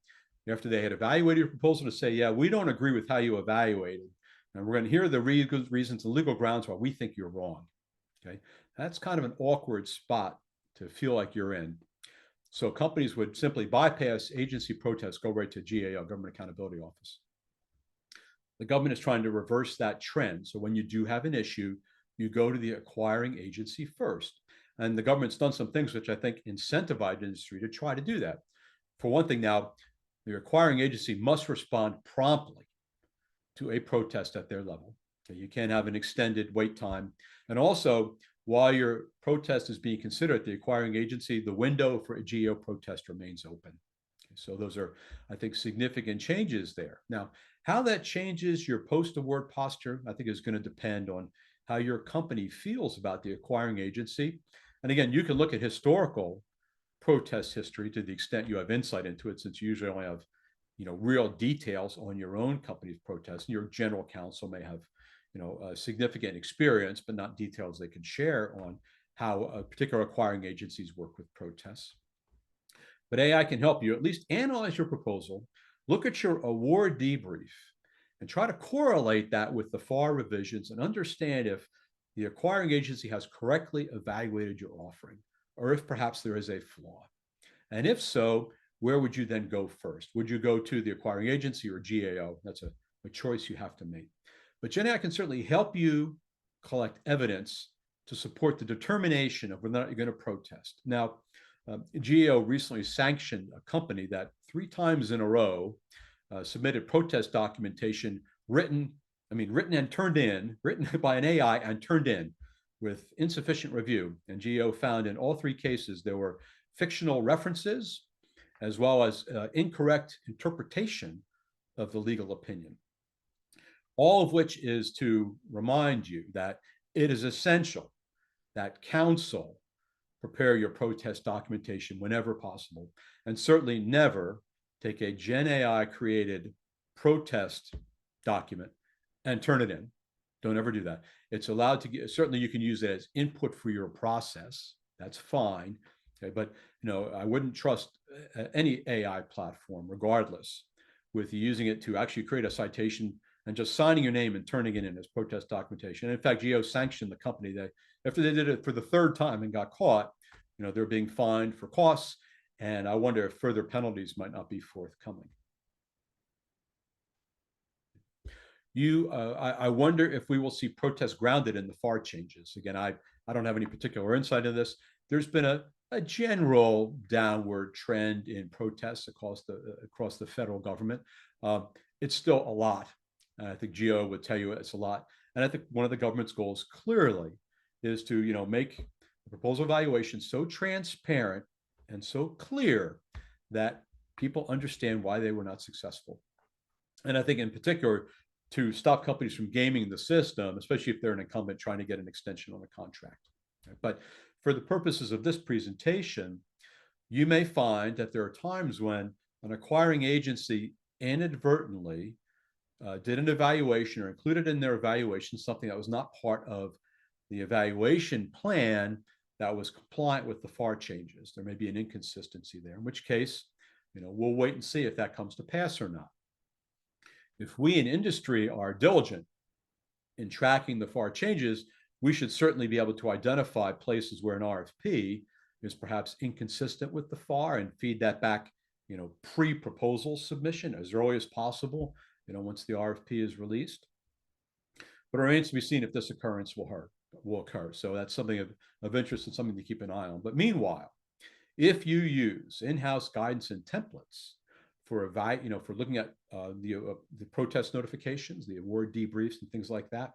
after they had evaluated your proposal to say, yeah, we don't agree with how you evaluated. And we're going to hear the reasons, the legal grounds why we think you're wrong. Okay, that's kind of an awkward spot to feel like you're in. So companies would simply bypass agency protests, go right to GAO, Government Accountability Office. The government is trying to reverse that trend. So when you do have an issue, you go to the acquiring agency first. And the government's done some things which I think incentivize industry to try to do that. For one thing now, the acquiring agency must respond promptly to a protest at their level. Okay, you can't have an extended wait time. And also, while your protest is being considered at the acquiring agency, the window for a GAO protest remains open. Okay, so those are, I think, significant changes there. Now, how that changes your post-award posture, I think, is going to depend on how your company feels about the acquiring agency. And again, you can look at historical protest history to the extent you have insight into it, since you usually only have real details on your own company's protests. Your general counsel may have significant experience, but not details they can share on how particular acquiring agencies work with protests. But AI can help you at least analyze your proposal, look at your award debrief, and try to correlate that with the FAR revisions and understand if the acquiring agency has correctly evaluated your offering, or if perhaps there is a flaw. And if so, where would you then go first? Would you go to the acquiring agency or GAO? That's a choice you have to make. But GenAI can certainly help you collect evidence to support the determination of whether or not you're going to protest. Now, GAO recently sanctioned a company that 3 times in a row submitted protest documentation written and turned in, written by an AI and turned in with insufficient review. And GAO found in all 3 cases there were fictional references as well as incorrect interpretation of the legal opinion. All of which is to remind you that it is essential that counsel prepare your protest documentation whenever possible, and certainly never take a Gen AI created protest document and turn it in. Don't ever do that. It's allowed to get, certainly you can use it as input for your process. That's fine. Okay, but I wouldn't trust any AI platform, regardless, with using it to actually create a citation and just signing your name and turning it in as protest documentation. And in fact, GEO sanctioned the company that after they did it for the 3rd time and got caught, they're being fined for costs. And I wonder if further penalties might not be forthcoming. I wonder if we will see protests grounded in the FAR changes. Again, I don't have any particular insight into this. There's been a general downward trend in protests across the federal government. It's still a lot. And I think GEO would tell you it's a lot. And I think one of the government's goals clearly is to make the proposal evaluation so transparent and so clear that people understand why they were not successful. And I think in particular, to stop companies from gaming the system, especially if they're an incumbent trying to get an extension on a contract. But for the purposes of this presentation, you may find that there are times when an acquiring agency inadvertently did an evaluation or included in their evaluation something that was not part of the evaluation plan that was compliant with the FAR changes. There may be an inconsistency there, in which case, we'll wait and see if that comes to pass or not. If we in industry are diligent in tracking the FAR changes, we should certainly be able to identify places where an RFP is perhaps inconsistent with the FAR and feed that back, pre-proposal submission as early as possible, once the RFP is released. But it remains to be seen if this occurrence will occur. So that's something of interest and something to keep an eye on. But meanwhile, if you use in-house guidance and templates for looking at the protest notifications, the award debriefs, and things like that,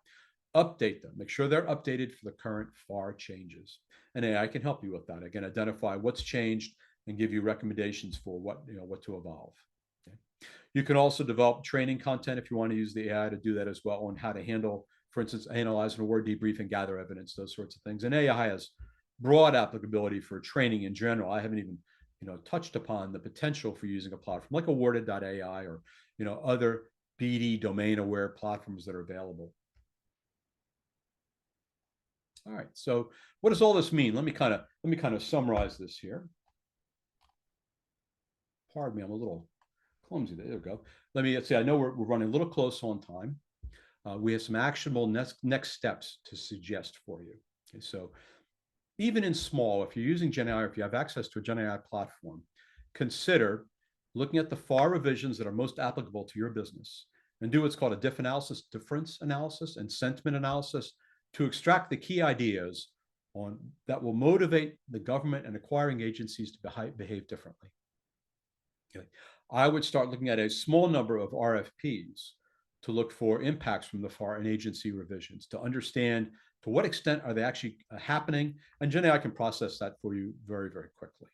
update them. Make sure they're updated for the current FAR changes. And AI can help you with that. Again, identify what's changed and give you recommendations for what to evolve. Okay. You can also develop training content if you want to use the AI to do that as well, on how to handle, for instance, analyze an award debrief and gather evidence, those sorts of things. And AI has broad applicability for training in general. I haven't even touched upon the potential for using a platform like awarded.ai or other BD domain aware platforms that are available. All right, so what does all this mean? Let me kind of summarize this here. Pardon me, I'm a little clumsy. There we go. Let's see. I know we're running a little close on time. We have some actionable next steps to suggest for you. Okay, so even in small, if you're using Gen AI, or if you have access to a Gen AI platform, consider looking at the FAR revisions that are most applicable to your business and do what's called a difference analysis and sentiment analysis to extract the key ideas that will motivate the government and acquiring agencies to behave differently. Okay. I would start looking at a small number of RFPs to look for impacts from the FAR and agency revisions, to understand to what extent are they actually happening, and Gen AI can process that for you very, very quickly.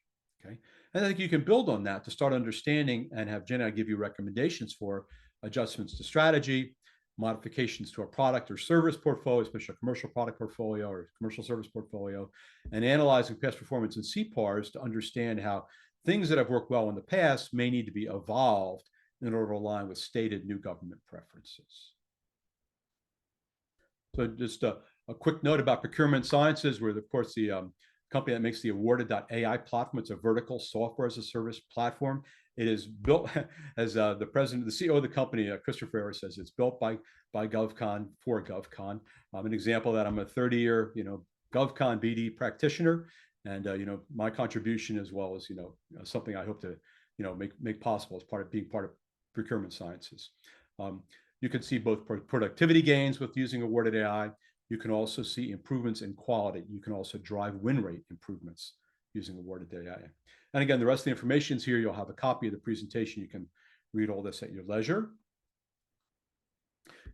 Okay, and I think you can build on that to start understanding and have Gen AI give you recommendations for adjustments to strategy, modifications to a product or service portfolio, especially a commercial product portfolio or commercial service portfolio, and analyzing past performance in CPARs to understand how things that have worked well in the past may need to be evolved in order to align with stated new government preferences. So just a quick note about Procurement Sciences. We're, of course, the company that makes the awarded.ai platform. It's a vertical software as a service platform. It is built, as the CEO of the company, Christopher Ferrer, says, it's built by GovCon for GovCon. An example of that, I'm a 30-year, GovCon BD practitioner, and my contribution, as well as something I hope to make possible as being part of Procurement Sciences. You can see both productivity gains with using awarded AI. You can also see improvements in quality. You can also drive win rate improvements using awarded AI. And again, the rest of the information is here. You'll have a copy of the presentation. You can read all this at your leisure.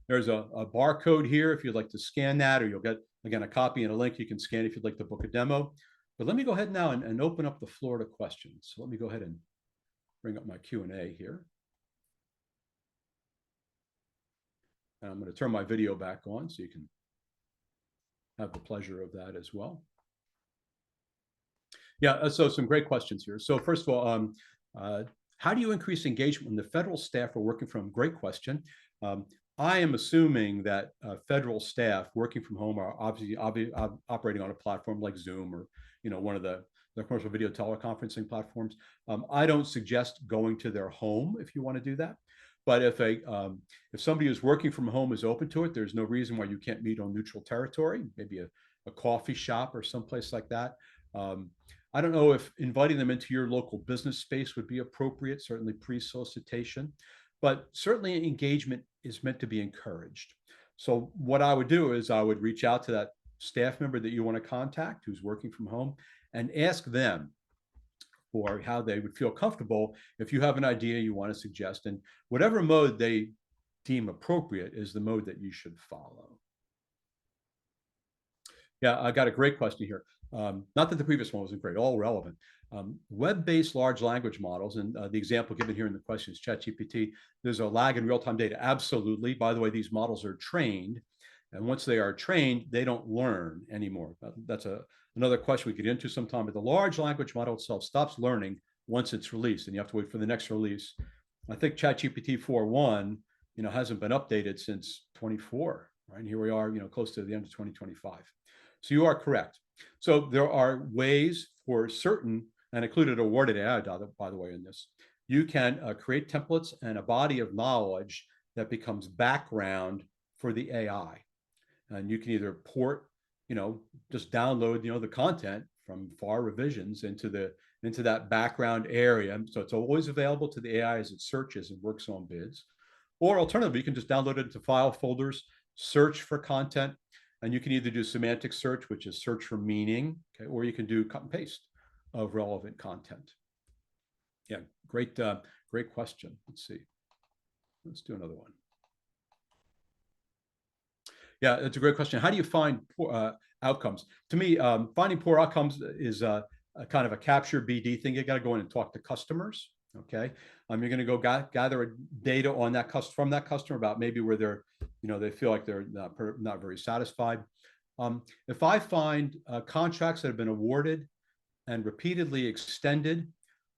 There's a barcode here if you'd like to scan that, or you'll get, again, a copy and a link you can scan if you'd like to book a demo. But let me go ahead now and open up the floor to questions. So let me go ahead and bring up my Q&A here. And I'm going to turn my video back on so you can have the pleasure of that as well. Yeah, so some great questions here. So first of all, how do you increase engagement when the federal staff are working from home? Great question. I am assuming that federal staff working from home are obviously operating on a platform like Zoom or one of the commercial video teleconferencing platforms. I don't suggest going to their home if you want to do that. But if somebody who's working from home is open to it, there's no reason why you can't meet on neutral territory, maybe a coffee shop or someplace like that. I don't know if inviting them into your local business space would be appropriate, certainly pre-solicitation, but certainly engagement is meant to be encouraged. So what I would do is I would reach out to that staff member that you want to contact who's working from home and ask them for how they would feel comfortable if you have an idea you want to suggest, and whatever mode they deem appropriate is the mode that you should follow. Yeah, I got a great question here. Not that the previous one wasn't great, all relevant. Web-based large language models, and the example given here in the question is ChatGPT. There's a lag in real-time data. Absolutely. By the way, these models are trained, and once they are trained, they don't learn anymore. That's another question we could get into sometime. But the large language model itself stops learning once it's released, and you have to wait for the next release. I think ChatGPT 4.1, hasn't been updated since 24. Right, and here we are, close to the end of 2025. So you are correct. So there are ways for certain, and included awarded AI data, by the way, in this. You can create templates and a body of knowledge that becomes background for the AI. And you can either port, just download, the content from FAR revisions into that background area. So it's always available to the AI as it searches and works on bids. Or alternatively, you can just download it into file folders, search for content, and you can either do semantic search, which is search for meaning, okay, or you can do cut and paste of relevant content. Yeah, great question. Let's see. Let's do another one. Yeah, it's a great question. How do you find poor outcomes? To me, finding poor outcomes is a kind of a capture BD thing. You got to go in and talk to customers. Okay, you're going to go gather data on that from that customer about maybe where they're, they feel like they're not very satisfied. If I find contracts that have been awarded and repeatedly extended,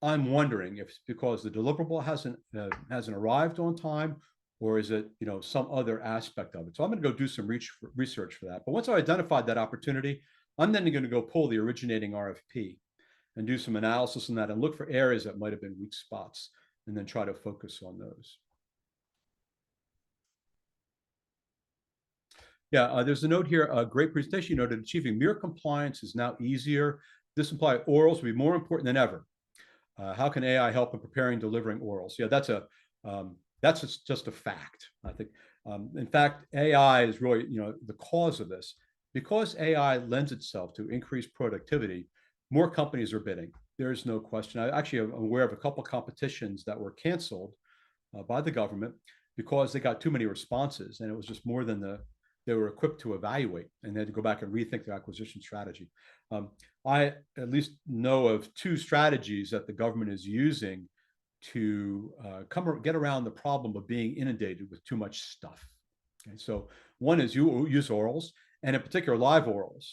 I'm wondering if it's because the deliverable hasn't arrived on time, or is it some other aspect of it. So I'm going to go do some research for that. But once I identified that opportunity, I'm then going to go pull the originating RFP and do some analysis on that and look for areas that might have been weak spots, and then try to focus on those. Yeah, there's a note here, a great presentation. You noted achieving mere compliance is now easier. This implies orals will be more important than ever. How can AI help in preparing, delivering orals? Yeah, that's just a fact. I think, in fact, AI is really, the cause of this. Because AI lends itself to increased productivity, more companies are bidding. There's no question. I actually am aware of a couple of competitions that were canceled by the government because they got too many responses, and it was just more than they were equipped to evaluate, and they had to go back and rethink their acquisition strategy. I at least know of two strategies that the government is using to get around the problem of being inundated with too much stuff. Okay, so one is you use orals, and in particular live orals,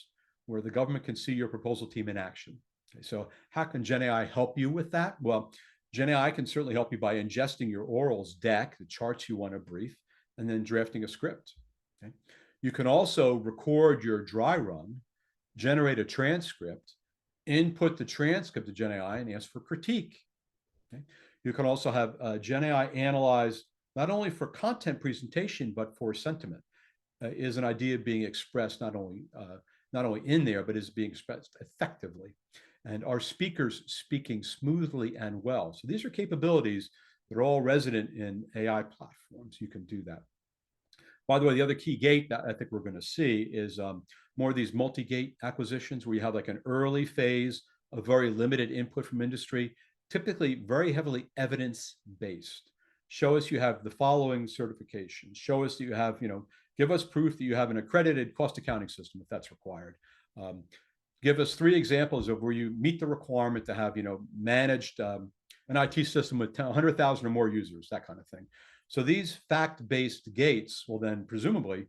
where the government can see your proposal team in action. Okay, so how can GenAI help you with that? Well, GenAI can certainly help you by ingesting your orals deck, the charts you want to brief, and then drafting a script. Okay? You can also record your dry run, generate a transcript, input the transcript to GenAI, and ask for critique. Okay? You can also have GenAI analyze not only for content presentation, but for sentiment. Is an idea being expressed not only in there, but is being expressed effectively? And are speakers speaking smoothly and well? So these are capabilities that are all resident in AI platforms. You can do that. By the way, the other key gate that I think we're going to see is more of these multi-gate acquisitions where you have like an early phase a very limited input from industry, typically very heavily evidence-based. Show us you have the following certifications. Show us that you have, give us proof that you have an accredited cost accounting system if that's required. Give us 3 examples of where you meet the requirement to have, managed an IT system with 100,000 or more users, that kind of thing. So these fact-based gates will then presumably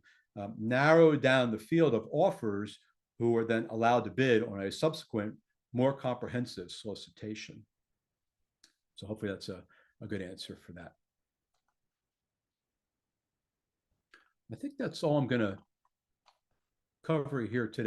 narrow down the field of offers who are then allowed to bid on a subsequent, more comprehensive solicitation. So hopefully that's a good answer for that. I think that's all I'm going to cover here today.